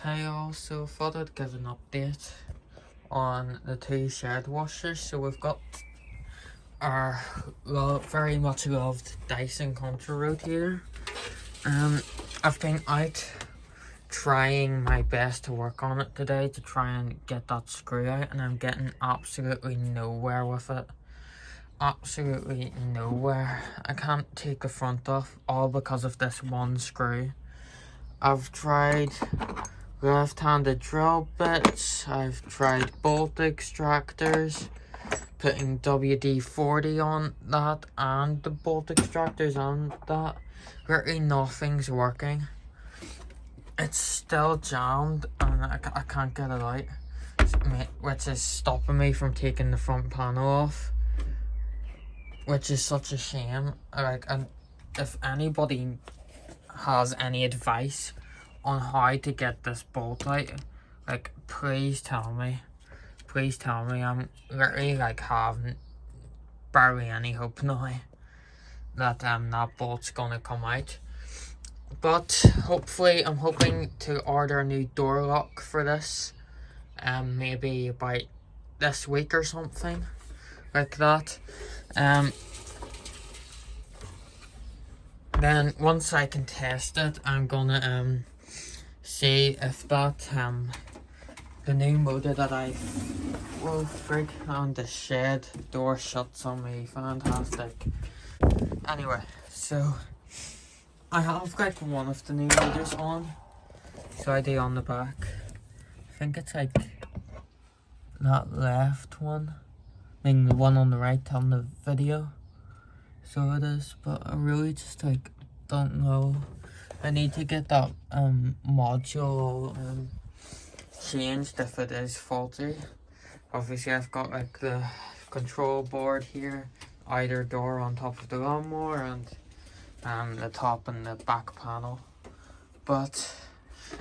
I also thought I'd give an update on the two shed washers. So we've got our very much loved Dyson contrarotator. I've been out trying my best to work on it today to try and get that screw out, and I'm getting absolutely nowhere with it. Absolutely nowhere. I can't take the front off, all because of this one screw. I've tried left-handed drill bits, I've tried bolt extractors, putting WD-40 on that and the bolt extractors on that. Literally nothing's working. It's still jammed and I can't get it out, which is stopping me from taking the front panel off, which is such a shame. And if anybody has any advice on how to get this bolt out, please tell me. Please tell me. I'm literally having barely any hope now that that bolt's gonna come out. But hopefully, I'm hoping to order a new door lock for this, maybe about this week or something like that. Then once I can test it, I'm gonna see if that the new motor that I will frig on the shed door shuts on me. Fantastic. Anyway, so I have one of the new motors on. So I do on the back. I think it's that left one. I mean the one on the right on the video. So it is, but I really just don't know. I need to get that module changed if it is faulty. Obviously I've got the control board here, either door on top of the lawnmower, and the top and the back panel. But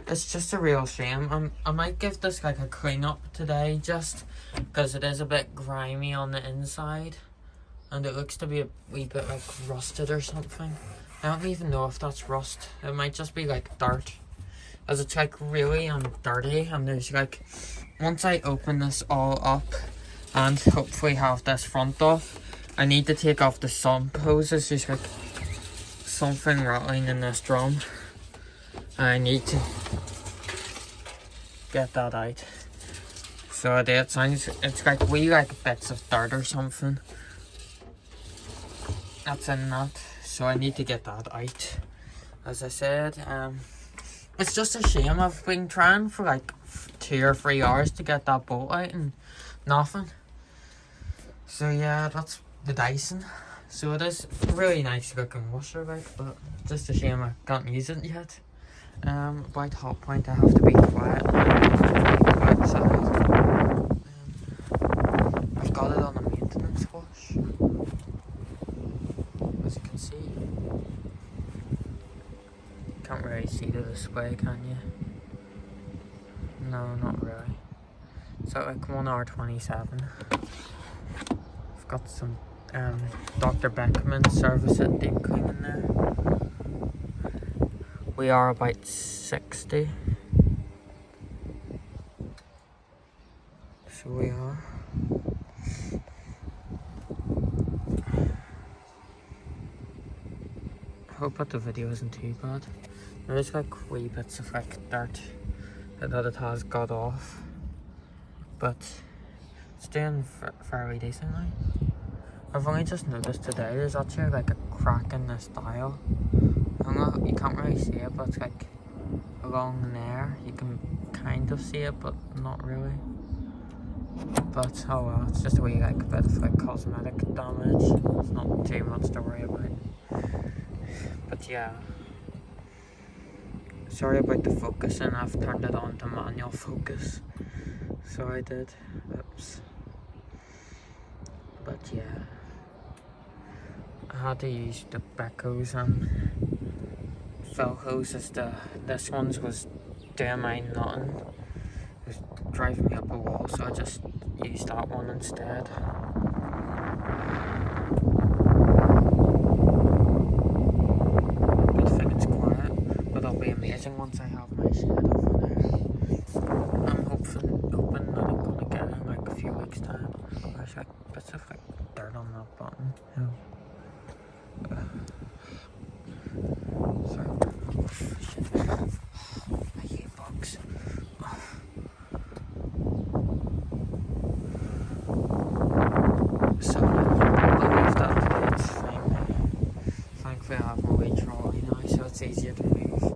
it's just a real shame. I might give this a clean up today, just because it is a bit grimy on the inside. And it looks to be a wee bit rusted or something. I don't even know if that's rust. It might just be dirt. As it's really dirty, and there's once I open this all up and hopefully have this front off, I need to take off the sump hoses. There's something rattling in this drum. I need to get that out. So it sounds, it's wee bits of dirt or something that's in that, so I need to get that out. As I said, it's just a shame. I've been trying for 2 or 3 hours to get that bolt out and nothing. So yeah, that's the Dyson. So it is a really nice looking washer, but just a shame I can't use it yet. About hotpoint, I have to be quiet outside. I've got it on a maintenance wash. As you can see, can't really see the display, can you? No, not really. It's at 1 hour 27. I've got some Dr. Beckman service at deep clean in there. We are about 60. So we are. I hope that the video isn't too bad. There is wee bits of dirt that it has got off, but it's doing fairly decently. I've only just noticed today there's actually a crack in this dial. You can't really see it, but it's along there. You can kind of see it, but not really. But oh well, it's just a wee bit of cosmetic damage. It's not too much to worry about. But yeah, sorry about the focusing. I've turned it on to manual focus, so I did. Oops. But yeah, I had to use the back hose and fill hose as this one's was doing my nothing. It was driving me up a wall, so I just used that one instead. Good thing it's quiet, but I'll be amazing once I have my shed over there. dirt on that button.